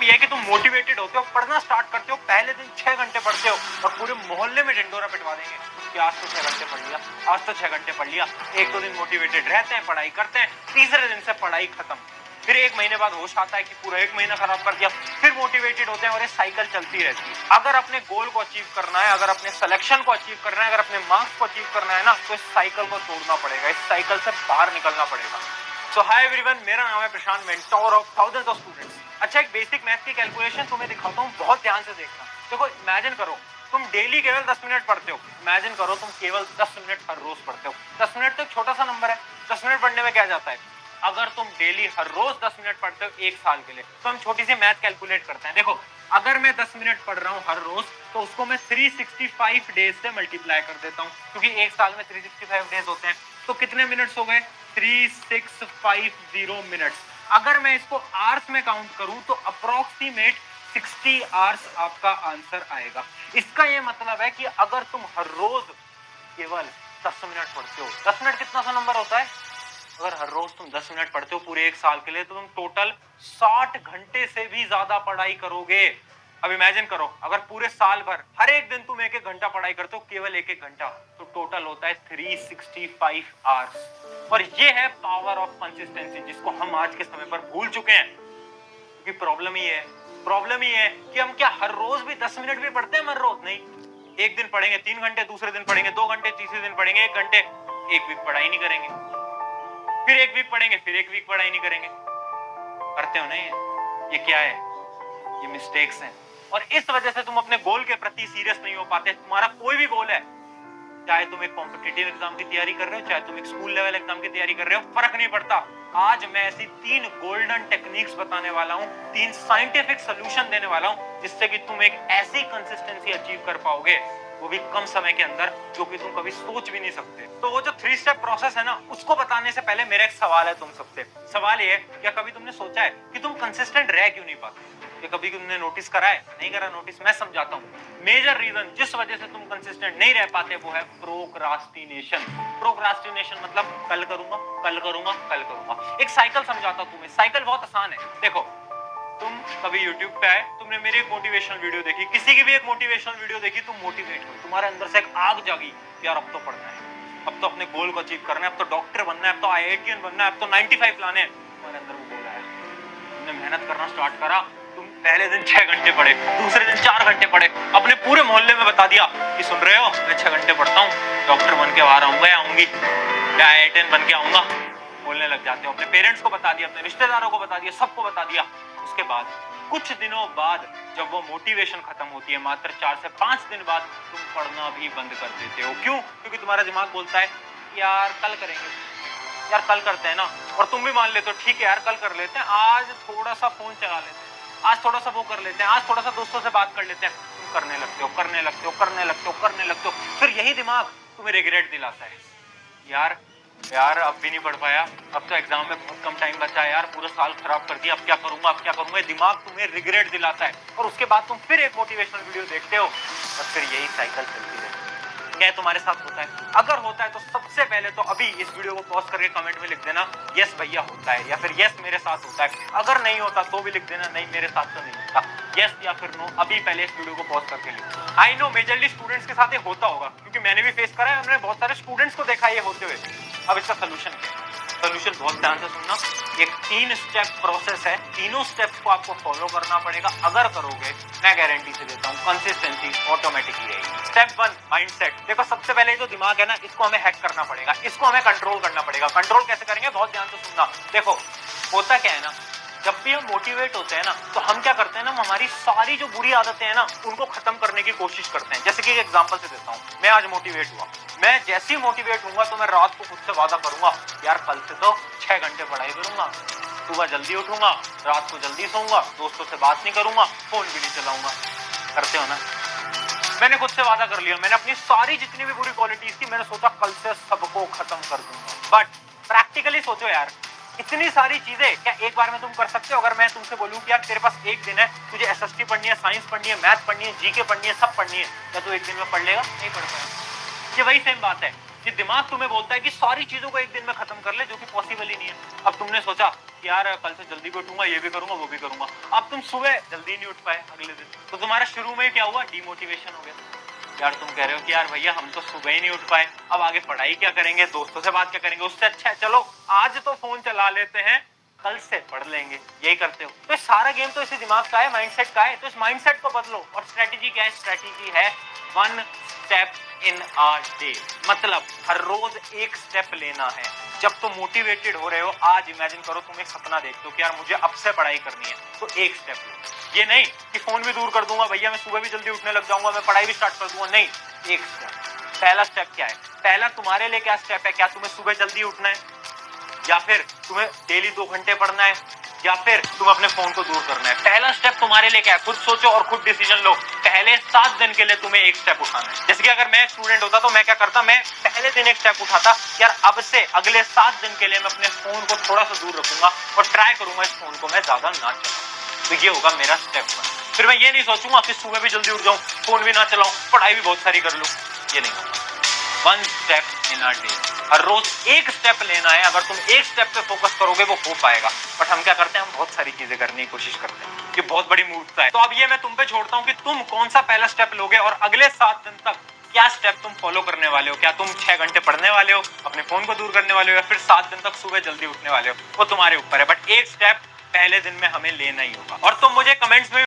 ये है कि तुम मोटिवेटेड होते हो, पढ़ना स्टार्ट करते हो, पहले दिन 6 घंटे पढ़ते हो और पूरे मोहल्ले में ढिंडोरा पिटवा देंगे कि आज तो 6 घंटे पढ़ लिया, आज तो 6 घंटे पढ़ लिया। 1-2 दिन मोटिवेटेड रहते हैं, पढ़ाई करते हैं, तीसरे दिन से पढ़ाई खत्म। फिर 1 महीने बाद होश आता है कि पूरा 1 महीना खराब कर दिया, फिर मोटिवेटेड होते हैं और ये साइकिल चलती रहती है। अगर अपने गोल को अचीव करना है, अगर अपने सिलेक्शन को अचीव करना है, अगर अपने मार्क्स को अचीव करना है ना, तो इस साइकिल को तोड़ना पड़ेगा, इस साइकिल से बाहर निकलना पड़ेगा। सो हाय एवरीवन, मेरा नाम है Prashant, mentor of thousands of students. अच्छा, एक बेसिक मैथ की कैलकुलेशन तुम्हें दिखाता हूँ, बहुत ध्यान से देखना। देखो, इमेजिन करो तुम डेली केवल 10 मिनट पढ़ते हो। इमेजिन करो तुम केवल 10 मिनट हर रोज पढ़ते हो। 10 मिनट तो एक छोटा सा नंबर है। 10 मिनट पढ़ने में क्या जाता है? अगर तुम डेली हर रोज 10 मिनट पढ़ते हो 1 साल के लिए, तो हम छोटी सी मैथ कैलकुलेट करते हैं। देखो, अगर मैं 10 मिनट पढ़ रहा हूँ हर रोज, तो उसको मैं 365 डेज से मल्टीप्लाई कर देता हूँ, क्योंकि एक साल में 365 डेज होते हैं। तो कितने मिनट्स हो गए? 3650 मिनट्स। अगर मैं इसको आवर्स में काउंट करूं तो अप्रोक्सीमेट 60 आवर्स आपका आंसर आएगा। इसका ये मतलब है कि अगर तुम हर रोज केवल 10 मिनट पढ़ते हो, 10 मिनट कितना सा नंबर होता है? अगर हर रोज तुम 10 मिनट पढ़ते हो पूरे 1 साल के लिए, तो तुम टोटल 60 घंटे से भी ज्यादा पढ़ाई करोगे। अब इमेजिन करो, अगर पूरे साल भर हर एक दिन तुम 1-1 घंटा पढ़ाई करते हो, केवल 1-1 घंटा, तो टोटल होता है 365 आवर्स। और ये है पावर ऑफ कंसिस्टेंसी, जिसको हम आज के समय पर भूल चुके हैं। क्योंकि प्रॉब्लम ही है कि हम क्या हर रोज भी 10 मिनट भी पढ़ते हैं? हर रोज नहीं। एक दिन पढ़ेंगे 3 घंटे, दूसरे दिन पढ़ेंगे 2 घंटे, तीसरे दिन पढ़ेंगे 1 घंटे, एक वीक पढ़ाई नहीं करेंगे, फिर 1 वीक पढ़ेंगे, फिर 1 वीक पढ़ाई नहीं करेंगे। करते हो ना? ये क्या है? ये मिस्टेक्स हैं। और इस वजह से तुम अपने गोल के प्रति सीरियस नहीं हो पाते। तुम्हारा कोई भी गोल है, चाहे तुम एक कॉम्पिटिटिव एग्जाम की तैयारी कर रहे हो, चाहे तुम एक स्कूल लेवल एग्जाम की तैयारी कर रहे हो, फर्क नहीं पड़ता। आज मैं ऐसी 3 गोल्डन टेक्निक्स बताने वाला हूं, 3 साइंटिफिक सॉल्यूशन देने वाला हूं, जिससे कि तुम एक ऐसी कंसिस्टेंसी अचीव कर पाओगे, वो भी कम समय के अंदर, जो कि तुम कभी सोच भी नहीं सकते। तो वो जो 3 स्टेप प्रोसेस है ना, उसको बताने से पहले मेरा एक सवाल है तुम सबसे। सवाल ये है, क्या कभी तुमने सोचा है कि तुम कंसिस्टेंट रह क्यों नहीं पाते? ये कभी तुमने नोटिस करा है? नहीं करा नोटिस? मैं समझाता हूँ। मेजर रीजन जिस वजह से तुम कंसिस्टेंट नहीं रह पाते, वो है प्रोक्रास्टिनेशन। प्रोक्रास्टिनेशन मतलब कल करूंगा, कल करूंगा, कल करूंगा। एक साइकिल समझाता हूँ तुम्हें। साइकिल बहुत आसान है। देखो, तुम कभी YouTube पे आए, तुमने मेरी एक मोटिवेशनल वीडियो देखी, किसी की भी एक मोटिवेशनल वीडियो देखी, तुम मोटिवेट हो, तुम्हारे अंदर से एक आग जागी, यार अब तो पढ़ना है, अब तो अपने गोल को अचीव करना है, अब तो डॉक्टर बनना है, अब तो IITian बनना है, अब तो 95 लाने हैं। तुम्हारे अंदर वो गोल आया, तुमने मेहनत करना स्टार्ट करा। तुम पहले दिन 6 घंटे पढ़े, दूसरे दिन 4 घंटे पढ़े, अपने पूरे मोहल्ले में बता दिया कि सुन रहे हो, मैं 6 घंटे पढ़ता हूँ, डॉक्टर बन के बाहर आऊंगा या आऊंगी, या IITian बन के आऊंगा। बोलने लग जाते हो, अपने पेरेंट्स को बता दिया, अपने रिश्तेदारों को बता दिया, सबको बता दिया। उसके बाद कुछ दिनों बाद जब वो मोटिवेशन खत्म होती है, मात्र 4 से 5 दिन बाद, तुम पढ़ना भी बंद कर देते हो। क्यों? क्योंकि तुम्हारा दिमाग बोलता है यार कल करेंगे, यार कल करते हैं ना। और तुम भी मान लेते हो, ठीक है यार कल कर लेते हैं, आज थोड़ा सा फोन चला लेते हैं, आज थोड़ा सा वो कर लेते हैं, आज थोड़ा सा दोस्तों से बात कर लेते हैं। तुम करने लगते हो, करने लगते हो, करने लगते हो, करने लगते हो। फिर यही दिमाग तुम्हें रिग्रेट दिलाता है, यार अब भी नहीं पढ़ पाया, अब तो एग्जाम में बहुत कम टाइम बचा है, यार पूरा साल खराब कर दिया, अब क्या करूंगा, अब क्या करूंगा। दिमाग तुम्हें रिग्रेट दिलाता है, और उसके बाद तुम फिर एक मोटिवेशनल वीडियो देखते हो, और फिर यही साइकिल चलती रहती है। क्या तुम्हारे साथ होता है? अगर होता है तो सबसे पहले तो अभी इस वीडियो को पॉज करके कमेंट में लिख देना यस भैया होता है, या फिर यस मेरे साथ होता है। अगर नहीं होता तो भी लिख देना नहीं मेरे साथ तो नहीं होता, यस या फिर नो। अभी पहले इस वीडियो को पॉज करके लिखो। आई नो मेजरली स्टूडेंट्स के साथ ये होता होगा, क्योंकि मैंने भी फेस करा है, हमने बहुत सारे स्टूडेंट्स को देखा ये होते हुए। अब इसका सोल्यूशन क्या है? सोल्यूशन बहुत ध्यान से सुनना। एक 3 स्टेप प्रोसेस है, तीनों स्टेप्स को आपको फॉलो करना पड़ेगा। अगर करोगे, मैं गारंटी से देता हूँ, कंसिस्टेंसी ऑटोमेटिकली आएगी। Step 1, mindset. देखो, सबसे पहले जो दिमाग है ना, इसको हमें हैक करना पड़ेगा, इसको हमें कंट्रोल करना पड़ेगा। कंट्रोल कैसे करेंगे? बहुत ध्यान से सुनना। देखो, होता क्या है ना, जब भी हम मोटिवेट होते हैं ना, तो हम क्या करते हैं ना, हमारी सारी जो बुरी आदतें हैं ना, उनको खत्म करने की कोशिश करते हैं। जैसे कि एक एग्जांपल से देता हूँ, मैं आज मोटिवेट हुआ, मैं जैसे ही मोटिवेट हूंगा तो मैं रात को खुद से वादा करूंगा, यार कल से तो 6 घंटे पढ़ाई करूंगा, सुबह जल्दी उठूंगा, रात को जल्दी सोऊंगा, दोस्तों से बात नहीं करूंगा, फोन भी नहीं चलाऊंगा। करते हो ना? मैंने खुद से वादा कर लिया, मैंने अपनी सारी जितनी भी बुरी क्वालिटीज थी, मैंने सोचा कल से सबको खत्म कर दूंगा। बट प्रैक्टिकली सोचो यार, इतनी सारी चीजें क्या एक बार में तुम कर सकते हो? अगर मैं तुमसे बोलूं कि यार तेरे पास एक दिन है, तुझे एसएसटी पढ़नी है, साइंस पढ़नी है, मैथ पढ़नी है, जीके पढ़नी है, सब पढ़नी है, क्या तू एक दिन में पढ़ लेगा? नहीं पढ़ पाएगा। ये वही सेम बात है कि दिमाग तुम्हें बोलता है कि सारी चीजों को एक दिन में खत्म कर ले, जो कि पॉसिबल ही नहीं है। अब तुमने सोचा कि यार कल से जल्दी भी उठूंगा, ये भी करूंगा, वो भी करूंगा। अब तुम सुबह जल्दी नहीं उठ पाए अगले दिन, तो तुम्हारा शुरू में क्या हुआ, डिमोटिवेशन हो गया। यार तुम कह रहे हो कि यार भैया हम तो सुबह ही नहीं उठ पाए, अब आगे पढ़ाई क्या करेंगे, दोस्तों से बात क्या करेंगे, उससे अच्छा है चलो आज तो फोन चला लेते हैं, कल से पढ़ लेंगे। यही करते हो। तो सारा गेम तो इसी दिमाग का है, माइंडसेट का है। तो इस माइंडसेट को बदलो। और स्ट्रेटेजी क्या है, स्ट्रेटेजी है 1 स्टेप इन अ डे। मतलब हर रोज एक स्टेप लेना है। जब तुम मोटिवेटेड हो रहे हो, आज इमेजिन करो तुम एक सपना देखते हो कि यार मुझे अब से पढ़ाई करनी है, तो एक स्टेप लो। ये नहीं कि फोन भी दूर कर दूंगा भैया, मैं सुबह भी जल्दी उठने लग जाऊंगा, मैं पढ़ाई भी स्टार्ट कर दूंगा। नहीं, एक स्टेप। पहला स्टेप क्या है, पहला तुम्हारे लिए क्या स्टेप है, क्या तुम्हें सुबह जल्दी उठना है, या फिर तुम्हें डेली 2 घंटे पढ़ना है, या फिर तुम अपने फोन को दूर करना है। पहला स्टेप तुम्हारे लिए क्या है, खुद सोचो और खुद डिसीजन लो। पहले 7 दिन के लिए तुम्हें एक स्टेप उठाना है। जैसे कि अगर मैं स्टूडेंट होता तो मैं क्या करता, मैं पहले दिन एक स्टेप उठाता, यार अब से अगले 7 दिन के लिए मैं अपने फोन को थोड़ा सा दूर रखूंगा और ट्राई करूंगा इस फोन को मैं ज्यादा ना चलाऊं। तो ये होगा मेरा स्टेप 1। फिर मैं ये नहीं सोचूंगा कि सुबह भी जल्दी उठ जाऊं, फोन भी ना चलाऊं, पढ़ाई भी बहुत सारी कर लूं। ये नहीं होगा। 1 स्टेप इन अ डे। हर रोज एक स्टेप लेना है। अगर तुम एक स्टेप पे फोकस करोगे वो हो पाएगा। बट हम क्या करते हैं, हम बहुत सारी चीजें करने की कोशिश करते हैं। ये बहुत बड़ी मूर्खता है। तो अब ये मैं तुम पे छोड़ता हूँ कि तुम कौन सा पहला स्टेप लोगे और अगले 7 दिन तक क्या स्टेप तुम फॉलो करने वाले हो। क्या तुम 6 घंटे पढ़ने वाले हो, अपने फोन को दूर करने वाले हो, या फिर 7 दिन तक सुबह जल्दी उठने वाले हो, वो तुम्हारे ऊपर है। बट एक स्टेप पहले दिन में हमें लेना ही होगा। और तुम मुझे कमेंट्स में